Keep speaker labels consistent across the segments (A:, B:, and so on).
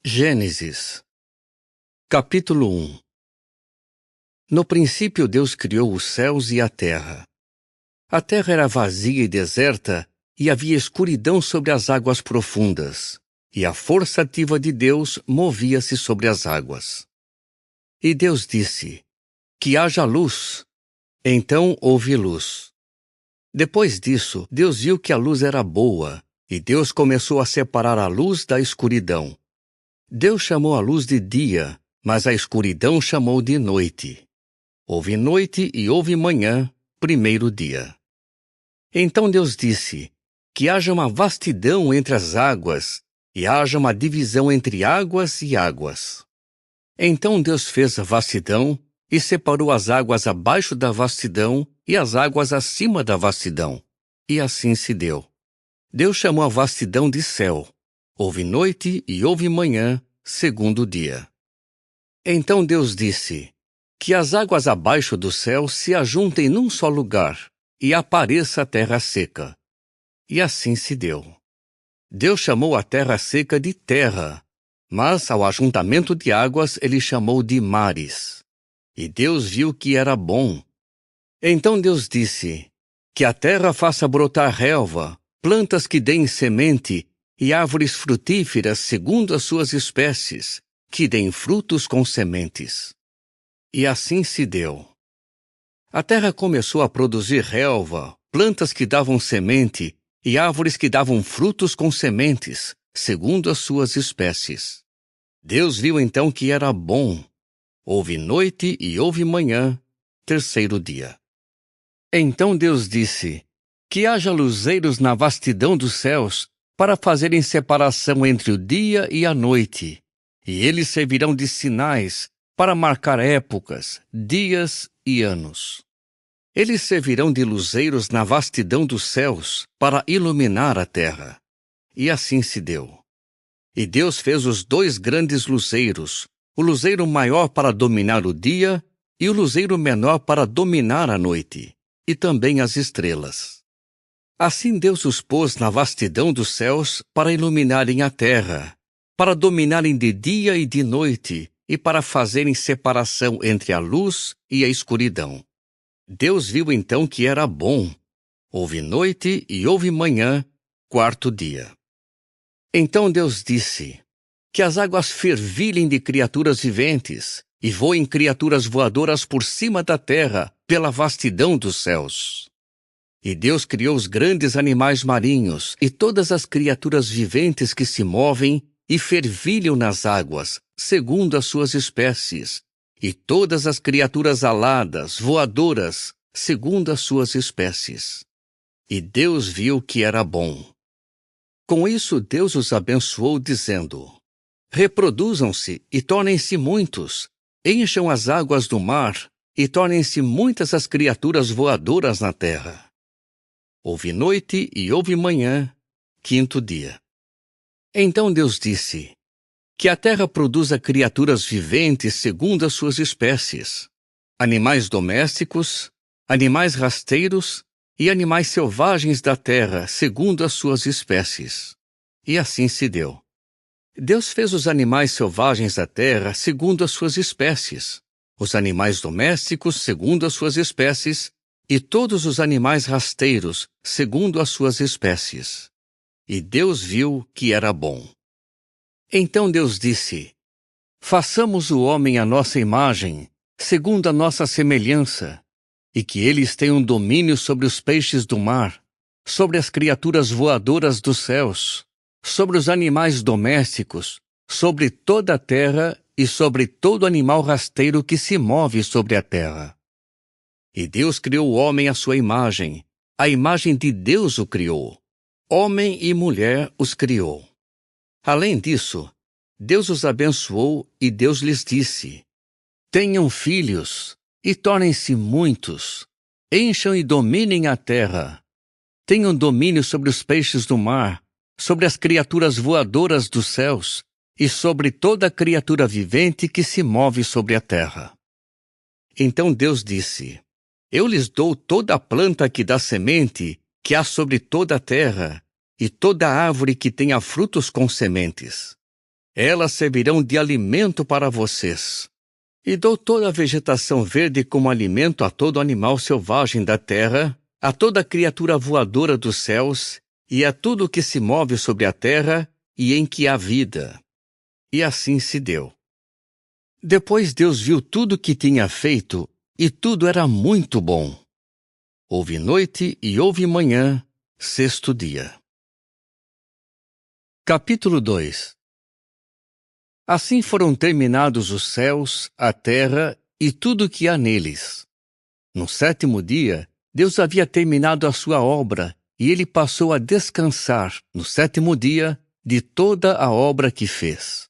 A: Gênesis, capítulo 1. No princípio Deus criou os céus e a terra. A terra era vazia e deserta, e havia escuridão sobre as águas profundas, e a força ativa de Deus movia-se sobre as águas. E Deus disse: que haja luz. Então houve luz. Depois disso, Deus viu que a luz era boa, e Deus começou a separar a luz da escuridão. Deus chamou a luz de dia, mas a escuridão chamou de noite. Houve noite e houve manhã, primeiro dia. Então Deus disse: que haja uma vastidão entre as águas, e haja uma divisão entre águas e águas. Então Deus fez a vastidão, e separou as águas abaixo da vastidão e as águas acima da vastidão. E assim se deu. Deus chamou a vastidão de céu. Houve noite e houve manhã, segundo dia. Então Deus disse: que as águas abaixo do céu se ajuntem num só lugar, e apareça a terra seca. E assim se deu. Deus chamou a terra seca de terra, mas ao ajuntamento de águas ele chamou de mares. E Deus viu que era bom. Então Deus disse: que a terra faça brotar relva, plantas que deem semente, e árvores frutíferas segundo as suas espécies, que deem frutos com sementes. E assim se deu. A terra começou a produzir relva, plantas que davam semente, e árvores que davam frutos com sementes, segundo as suas espécies. Deus viu então que era bom. Houve noite e houve manhã, terceiro dia. Então Deus disse: que haja luzeiros na vastidão dos céus, para fazerem separação entre o dia e a noite, e eles servirão de sinais para marcar épocas, dias e anos. Eles servirão de luzeiros na vastidão dos céus para iluminar a terra. E assim se deu. E Deus fez os dois grandes luzeiros, o luzeiro maior para dominar o dia e o luzeiro menor para dominar a noite, e também as estrelas. Assim Deus os pôs na vastidão dos céus para iluminarem a terra, para dominarem de dia e de noite, e para fazerem separação entre a luz e a escuridão. Deus viu então que era bom. Houve noite e houve manhã, quarto dia. Então Deus disse: que as águas fervilhem de criaturas viventes, e voem criaturas voadoras por cima da terra, pela vastidão dos céus. E Deus criou os grandes animais marinhos e todas as criaturas viventes que se movem e fervilham nas águas, segundo as suas espécies, e todas as criaturas aladas, voadoras, segundo as suas espécies. E Deus viu que era bom. Com isso Deus os abençoou, dizendo: reproduzam-se e tornem-se muitos, encham as águas do mar e tornem-se muitas as criaturas voadoras na terra. Houve noite e houve manhã, quinto dia. Então Deus disse: que a terra produza criaturas viventes segundo as suas espécies, animais domésticos, animais rasteiros e animais selvagens da terra segundo as suas espécies. E assim se deu. Deus fez os animais selvagens da terra segundo as suas espécies, os animais domésticos segundo as suas espécies, e todos os animais rasteiros, segundo as suas espécies. E Deus viu que era bom. Então Deus disse: façamos o homem à nossa imagem, segundo a nossa semelhança, e que eles tenham domínio sobre os peixes do mar, sobre as criaturas voadoras dos céus, sobre os animais domésticos, sobre toda a terra e sobre todo animal rasteiro que se move sobre a terra. E Deus criou o homem à sua imagem, a imagem de Deus o criou. Homem e mulher os criou. Além disso, Deus os abençoou e Deus lhes disse: tenham filhos e tornem-se muitos, encham e dominem a terra. Tenham domínio sobre os peixes do mar, sobre as criaturas voadoras dos céus e sobre toda criatura vivente que se move sobre a terra. Então Deus disse: eu lhes dou toda a planta que dá semente, que há sobre toda a terra, e toda árvore que tenha frutos com sementes. Elas servirão de alimento para vocês. E dou toda a vegetação verde como alimento a todo animal selvagem da terra, a toda criatura voadora dos céus, e a tudo que se move sobre a terra e em que há vida. E assim se deu. Depois Deus viu tudo que tinha feito, e tudo era muito bom. Houve noite e houve manhã, sexto dia. Capítulo 2. Assim foram terminados os céus, a terra e tudo que há neles. No sétimo dia, Deus havia terminado a sua obra, e ele passou a descansar, no sétimo dia, de toda a obra que fez.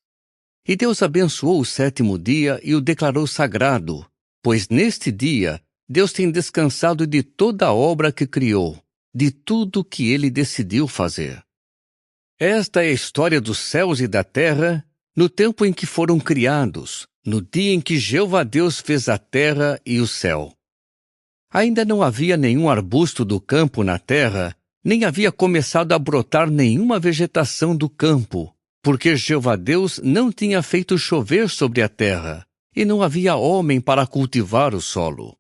A: E Deus abençoou o sétimo dia e o declarou sagrado, pois neste dia Deus tem descansado de toda a obra que criou, de tudo que ele decidiu fazer. Esta é a história dos céus e da terra, no tempo em que foram criados, no dia em que Jeová Deus fez a terra e o céu. Ainda não havia nenhum arbusto do campo na terra, nem havia começado a brotar nenhuma vegetação do campo, porque Jeová Deus não tinha feito chover sobre a terra, e não havia homem para cultivar o solo.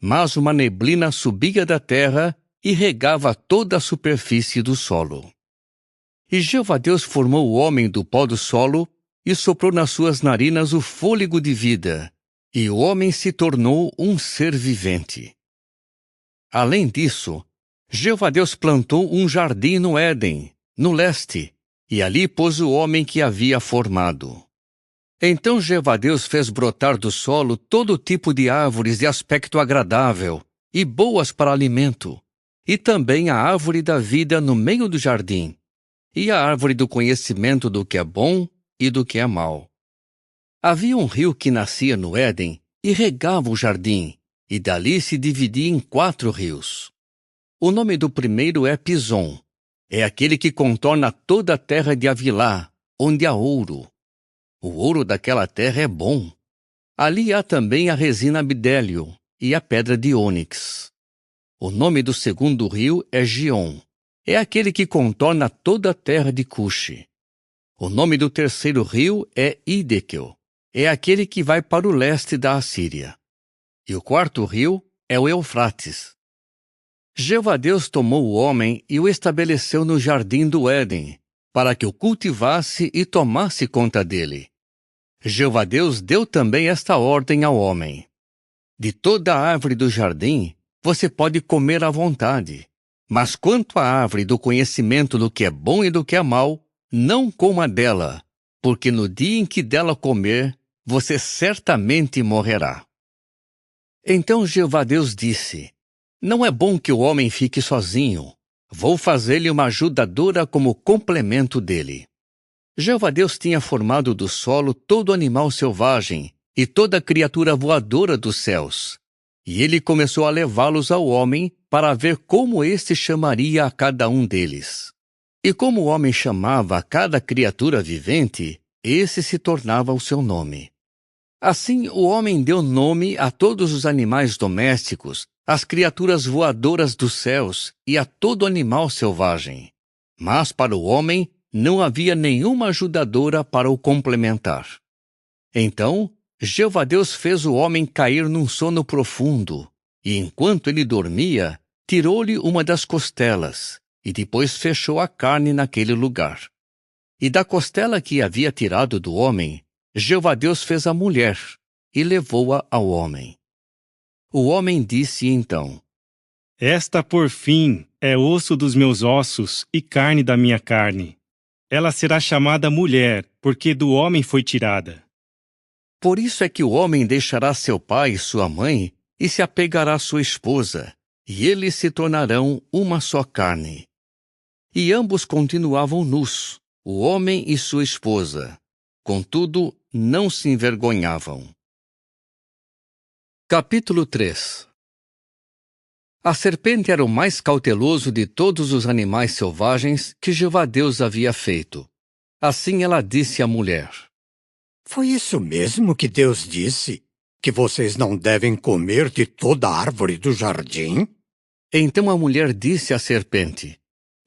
A: Mas uma neblina subia da terra e regava toda a superfície do solo. E Jeová Deus formou o homem do pó do solo e soprou nas suas narinas o fôlego de vida, e o homem se tornou um ser vivente. Além disso, Jeová Deus plantou um jardim no Éden, no leste, e ali pôs o homem que havia formado. Então Jeová Deus fez brotar do solo todo tipo de árvores de aspecto agradável e boas para alimento, e também a árvore da vida no meio do jardim, e a árvore do conhecimento do que é bom e do que é mau. Havia um rio que nascia no Éden e regava o jardim, e dali se dividia em 4 rios. O nome do primeiro é Pison. É aquele que contorna toda a terra de Havilá, onde há ouro. O ouro daquela terra é bom. Ali há também a resina bidélio e a pedra de ônix. O nome do segundo rio é Gion. É aquele que contorna toda a terra de Cuxi. O nome do terceiro rio é Hiddekel. É aquele que vai para o leste da Assíria. E o quarto rio é o Eufrates. Jeová Deus tomou o homem e o estabeleceu no jardim do Éden, para que o cultivasse e tomasse conta dele. Jeová Deus deu também esta ordem ao homem: de toda a árvore do jardim você pode comer à vontade, mas quanto à árvore do conhecimento do que é bom e do que é mau, não coma dela, porque no dia em que dela comer, você certamente morrerá. Então Jeová Deus disse: não é bom que o homem fique sozinho. Vou fazer-lhe uma ajudadora como complemento dele. Jeová Deus tinha formado do solo todo animal selvagem e toda criatura voadora dos céus. E ele começou a levá-los ao homem para ver como este chamaria a cada um deles. E como o homem chamava a cada criatura vivente, esse se tornava o seu nome. Assim, o homem deu nome a todos os animais domésticos, às criaturas voadoras dos céus e a todo animal selvagem. Mas para o homem não havia nenhuma ajudadora para o complementar. Então, Jeová Deus fez o homem cair num sono profundo, e enquanto ele dormia, tirou-lhe uma das costelas, e depois fechou a carne naquele lugar. E da costela que havia tirado do homem, Jeová Deus fez a mulher e levou-a ao homem. O homem disse então:
B: esta, por fim, é osso dos meus ossos e carne da minha carne. Ela será chamada mulher, porque do homem foi tirada.
A: Por isso é que o homem deixará seu pai e sua mãe e se apegará à sua esposa, e eles se tornarão uma só carne. E ambos continuavam nus, o homem e sua esposa. Contudo, não se envergonhavam. Capítulo 3. A serpente era o mais cauteloso de todos os animais selvagens que Jeová Deus havia feito. Assim ela disse à mulher:
C: foi isso mesmo que Deus disse? Que vocês não devem comer de toda a árvore do jardim?
A: Então a mulher disse à serpente: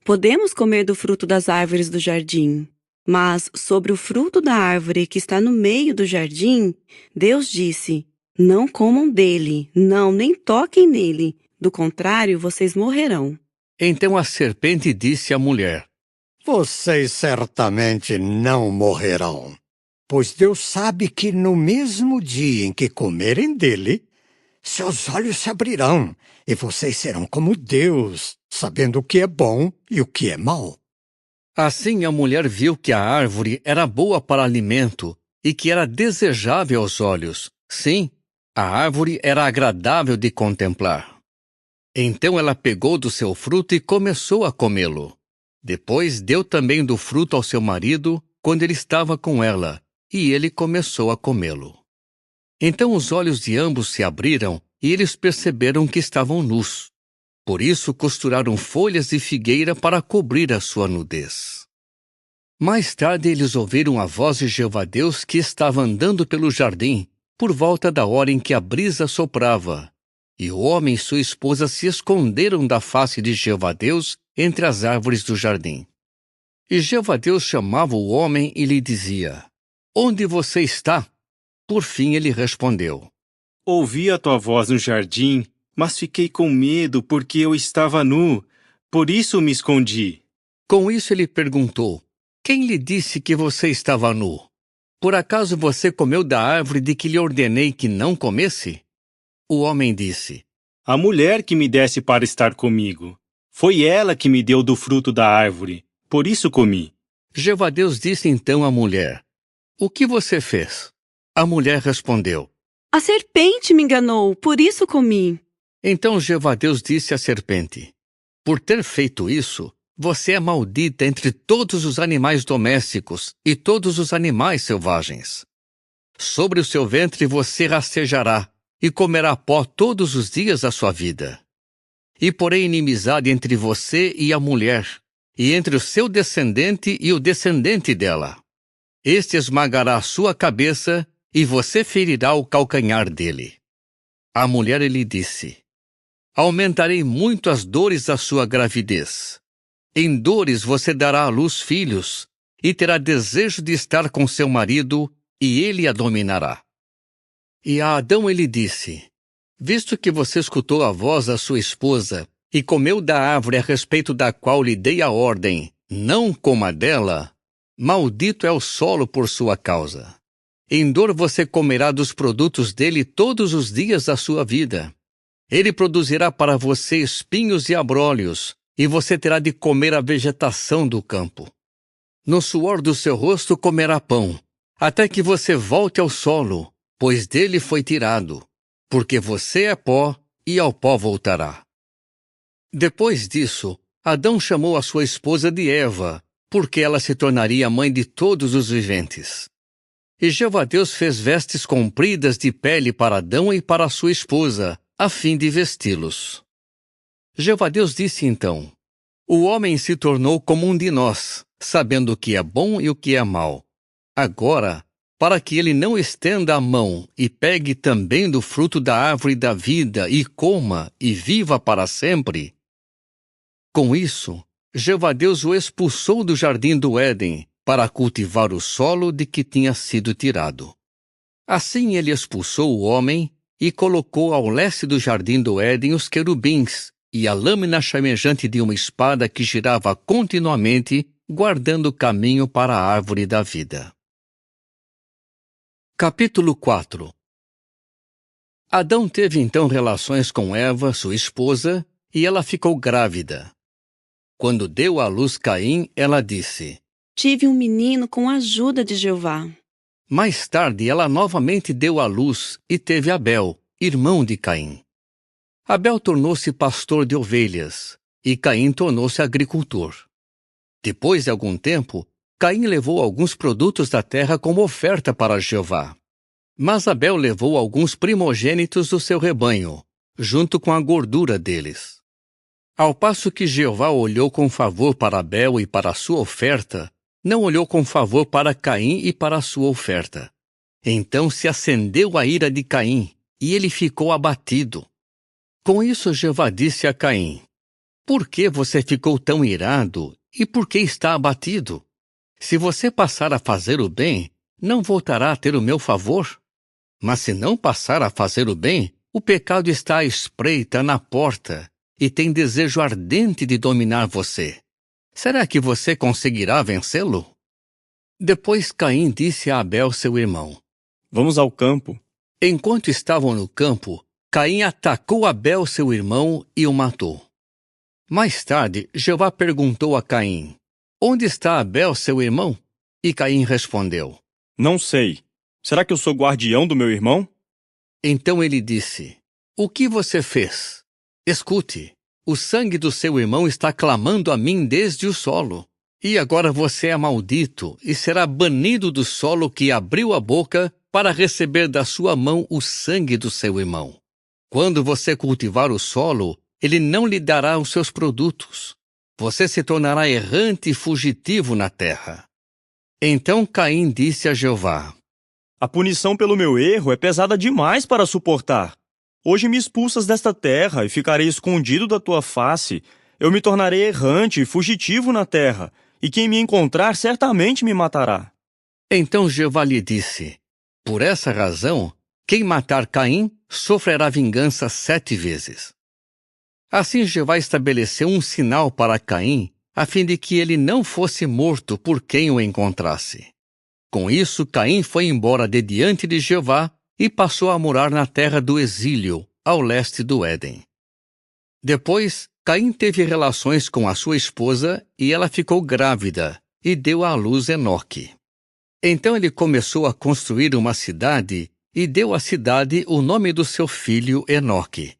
D: podemos comer do fruto das árvores do jardim, Mas sobre o fruto da árvore que está no meio do jardim, Deus disse: Não comam dele, não, nem toquem nele. Do contrário, vocês morrerão.
A: Então a serpente disse à mulher:
C: Vocês certamente não morrerão, pois Deus sabe que no mesmo dia em que comerem dele, seus olhos se abrirão e vocês serão como Deus, sabendo o que é bom e o que é mau.
A: Assim a mulher viu que a árvore era boa para alimento e que era desejável aos olhos. Sim, a árvore era agradável de contemplar. Então ela pegou do seu fruto e começou a comê-lo. Depois deu também do fruto ao seu marido, quando ele estava com ela, e ele começou a comê-lo. Então os olhos de ambos se abriram e eles perceberam que estavam nus. Por isso costuraram folhas de figueira para cobrir a sua nudez. Mais tarde eles ouviram a voz de Jeová Deus que estava andando pelo jardim, por volta da hora em que a brisa soprava. E o homem e sua esposa se esconderam da face de Jeová Deus entre as árvores do jardim. E Jeová Deus chamava o homem e lhe dizia: Onde você está? Por fim ele respondeu:
B: Ouvi a tua voz no jardim, mas fiquei com medo porque eu estava nu. Por isso me escondi.
A: Com isso ele perguntou: Quem lhe disse que você estava nu? Por acaso você comeu da árvore de que lhe ordenei que não comesse? O homem disse:
B: A mulher que me desse para estar comigo. Foi ela que me deu do fruto da árvore. Por isso comi.
A: Jeová Deus disse então à mulher: O que você fez? A mulher respondeu:
D: A serpente me enganou, por isso comi.
A: Então Jeová Deus disse à serpente: Por ter feito isso, você é maldita entre todos os animais domésticos e todos os animais selvagens. Sobre o seu ventre você rastejará e comerá pó todos os dias da sua vida. E porei inimizade entre você e a mulher, e entre o seu descendente e o descendente dela. Este esmagará a sua cabeça, e você ferirá o calcanhar dele. A mulher lhe disse: Aumentarei muito as dores da sua gravidez. Em dores você dará à luz filhos, e terá desejo de estar com seu marido, e ele a dominará. E a Adão ele disse: Visto que você escutou a voz da sua esposa, e comeu da árvore a respeito da qual lhe dei a ordem, não coma dela, maldito é o solo por sua causa. Em dor você comerá dos produtos dele todos os dias da sua vida. Ele produzirá para você espinhos e abrolhos, e você terá de comer a vegetação do campo. No suor do seu rosto comerá pão, até que você volte ao solo, pois dele foi tirado, porque você é pó, e ao pó voltará. Depois disso, Adão chamou a sua esposa de Eva, porque ela se tornaria mãe de todos os viventes. E Jeová Deus fez vestes compridas de pele para Adão e para sua esposa, a fim de vesti-los. Jeová Deus disse então: O homem se tornou como um de nós, sabendo o que é bom e o que é mau. Agora, para que ele não estenda a mão e pegue também do fruto da árvore da vida e coma e viva para sempre. Com isso, Jeová Deus o expulsou do jardim do Éden para cultivar o solo de que tinha sido tirado. Assim ele expulsou o homem e colocou ao leste do jardim do Éden os querubins e a lâmina chamejante de uma espada que girava continuamente, guardando o caminho para a árvore da vida. Capítulo 4. Adão teve então relações com Eva, sua esposa, e ela ficou grávida. Quando deu à luz Caim, ela disse:
D: Tive um menino com a ajuda de Jeová.
A: Mais tarde, ela novamente deu à luz e teve Abel, irmão de Caim. Abel tornou-se pastor de ovelhas, e Caim tornou-se agricultor. Depois de algum tempo, Caim levou alguns produtos da terra como oferta para Jeová. Mas Abel levou alguns primogênitos do seu rebanho, junto com a gordura deles. Ao passo que Jeová olhou com favor para Abel e para a sua oferta, não olhou com favor para Caim e para a sua oferta. Então se acendeu a ira de Caim, e ele ficou abatido. Com isso Jeová disse a Caim: Por que você ficou tão irado, e por que está abatido? Se você passar a fazer o bem, não voltará a ter o meu favor? Mas se não passar a fazer o bem, o pecado está à espreita na porta e tem desejo ardente de dominar você. Será que você conseguirá vencê-lo? Depois Caim disse a Abel, seu irmão.
E: Vamos ao campo.
A: Enquanto estavam no campo, Caim atacou Abel, seu irmão, e o matou. Mais tarde, Jeová perguntou a Caim: Onde está Abel, seu irmão? E Caim respondeu:
E: Não sei. Será que eu sou guardião do meu irmão?
A: Então ele disse: O que você fez? Escute, o sangue do seu irmão está clamando a mim desde o solo. E agora você é maldito e será banido do solo que abriu a boca para receber da sua mão o sangue do seu irmão. Quando você cultivar o solo, ele não lhe dará os seus produtos. Você se tornará errante e fugitivo na terra. Então Caim disse a Jeová:
E: A punição pelo meu erro é pesada demais para suportar. Hoje me expulsas desta terra e ficarei escondido da tua face. Eu me tornarei errante e fugitivo na terra, e quem me encontrar certamente me matará.
A: Então Jeová lhe disse: Por essa razão, quem matar Caim sofrerá vingança 7 vezes. Assim Jeová estabeleceu um sinal para Caim, a fim de que ele não fosse morto por quem o encontrasse. Com isso, Caim foi embora de diante de Jeová e passou a morar na terra do exílio, ao leste do Éden. Depois, Caim teve relações com a sua esposa e ela ficou grávida e deu à luz Enoque. Então ele começou a construir uma cidade e deu à cidade o nome do seu filho Enoque.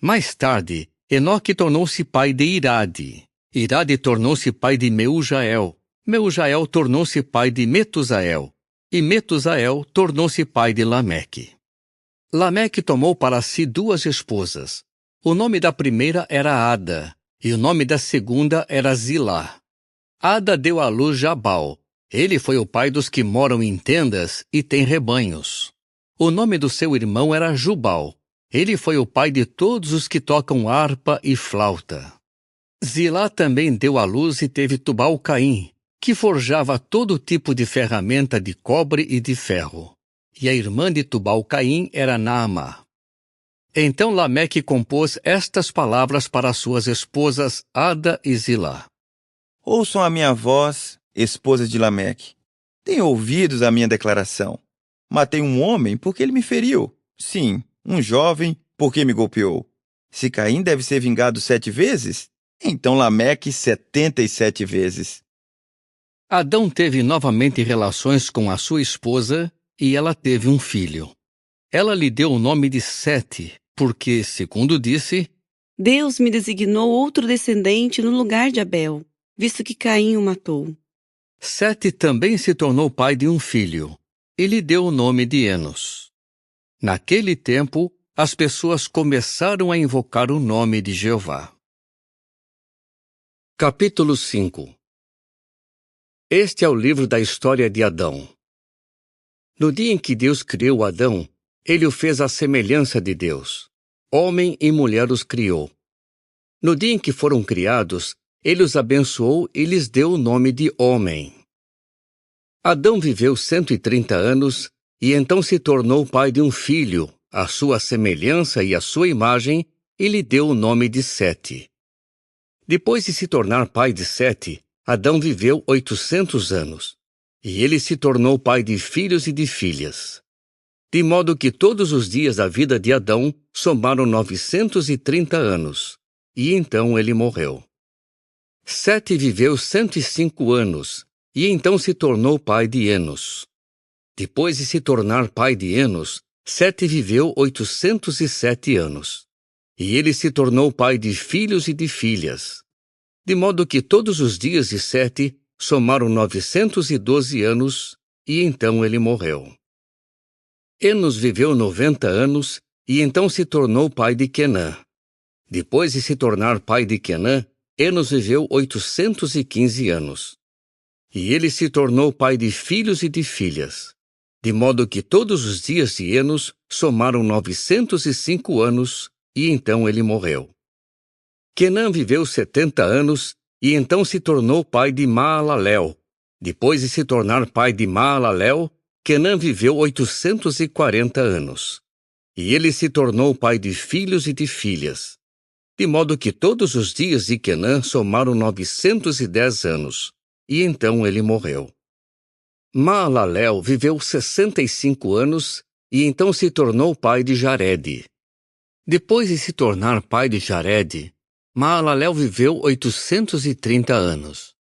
A: Mais tarde, Enoque tornou-se pai de Irade. Irade tornou-se pai de Meujael. Meujael tornou-se pai de Metusael. E Metusael tornou-se pai de Lameque. Lameque tomou para si 2 esposas. O nome da primeira era Ada, e o nome da segunda era Zilá. Ada deu à luz Jabal. Ele foi o pai dos que moram em tendas e têm rebanhos. O nome do seu irmão era Jubal. Ele foi o pai de todos os que tocam harpa e flauta. Zilá também deu à luz e teve Tubal-Caim, que forjava todo tipo de ferramenta de cobre e de ferro. E a irmã de Tubal-Caim era Naamá. Então Lameque compôs estas palavras para suas esposas Ada e Zilá.
F: Ouçam a minha voz, esposas de Lameque. Tenham ouvidos a minha declaração. Matei um homem porque ele me feriu. Sim, um jovem porque me golpeou. Se Caim deve ser vingado 7 vezes, então Lameque 77 vezes.
A: Adão teve novamente relações com a sua esposa e ela teve um filho. Ela lhe deu o nome de Sete, porque, segundo disse,
D: Deus me designou outro descendente no lugar de Abel, visto que Caim o matou.
A: Sete também se tornou pai de um filho, e lhe deu o nome de Enos. Naquele tempo, as pessoas começaram a invocar o nome de Jeová. Capítulo 5. Este é o livro da história de Adão. No dia em que Deus criou Adão, ele o fez à semelhança de Deus. Homem e mulher os criou. No dia em que foram criados, ele os abençoou e lhes deu o nome de homem. Adão viveu 130 anos e então se tornou pai de um filho, à sua semelhança e à sua imagem, e lhe deu o nome de Sete. Depois de se tornar pai de Sete, Adão viveu 800 anos, e ele se tornou pai de filhos e de filhas. De modo que todos os dias da vida de Adão somaram 930 anos, e então ele morreu. Sete viveu 105 anos, e então se tornou pai de Enos. Depois de se tornar pai de Enos, Sete viveu 807 anos, e ele se tornou pai de filhos e de filhas. De modo que todos os dias de Sete somaram 912 anos, e então ele morreu. Enos viveu 90 anos, e então se tornou pai de Quenã. Depois de se tornar pai de Quenã, Enos viveu 815 anos. E ele se tornou pai de filhos e de filhas. De modo que todos os dias de Enos somaram 905 anos, e então ele morreu. Quenã viveu 70 anos, e então se tornou pai de Maalalel. Depois de se tornar pai de Maalalel, Quenã viveu 840 anos. E ele se tornou pai de filhos e de filhas. De modo que todos os dias de Quenã somaram 910 anos. E então ele morreu. Maalalel viveu 65 anos e então se tornou pai de Jarede. Depois de se tornar pai de Jarede, Maalalel viveu 830 anos.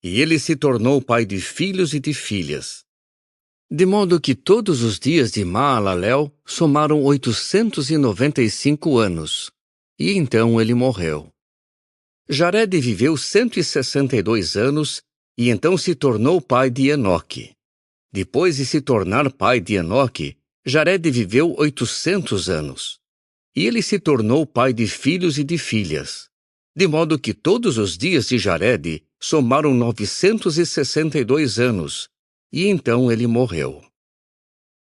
A: E ele se tornou pai de filhos e de filhas. De modo que todos os dias de Maalalel somaram 895 anos. E então ele morreu. Jarede viveu 162 anos e então se tornou pai de Enoque. Depois de se tornar pai de Enoque, Jarede viveu 800 anos. E ele se tornou pai de filhos e de filhas. De modo que todos os dias de Jarede somaram 962 anos. E então ele morreu.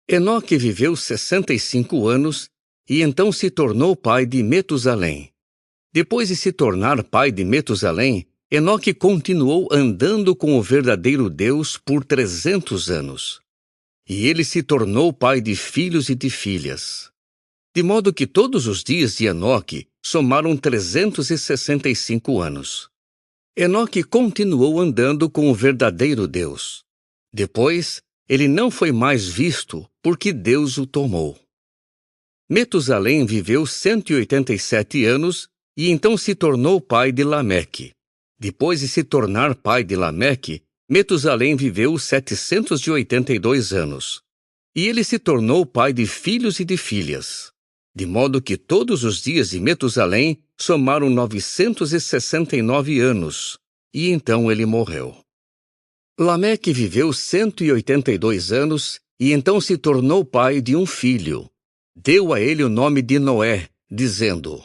A: Enoque viveu 65 anos e então se tornou pai de Metusalém. Depois de se tornar pai de Metusalém, Enoque continuou andando com o verdadeiro Deus por 300 anos. E ele se tornou pai de filhos e de filhas. De modo que todos os dias de Enoque somaram 365 anos. Enoque continuou andando com o verdadeiro Deus. Depois, ele não foi mais visto porque Deus o tomou. Metusalém viveu 187 anos e então se tornou pai de Lameque. Depois de se tornar pai de Lameque, Metusalém viveu 782 anos. E ele se tornou pai de filhos e de filhas. De modo que todos os dias de Metusalém somaram 969 anos. E então ele morreu. Lameque viveu 182 anos e então se tornou pai de um filho. Deu a ele o nome de Noé, dizendo: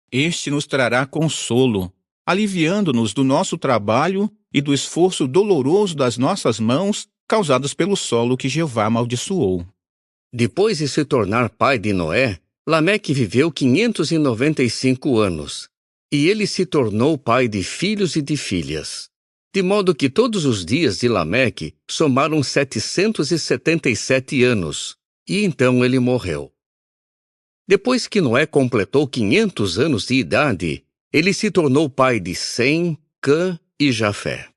G: Este nos trará consolo, aliviando-nos do nosso trabalho e do esforço doloroso das nossas mãos causados pelo solo que Jeová amaldiçoou.
A: Depois de se tornar pai de Noé, Lameque viveu 595 anos, e ele se tornou pai de filhos e de filhas. De modo que todos os dias de Lameque somaram 777 anos, e então ele morreu. Depois que Noé completou 500 anos de idade, ele se tornou pai de Sem, Cã e Jafé.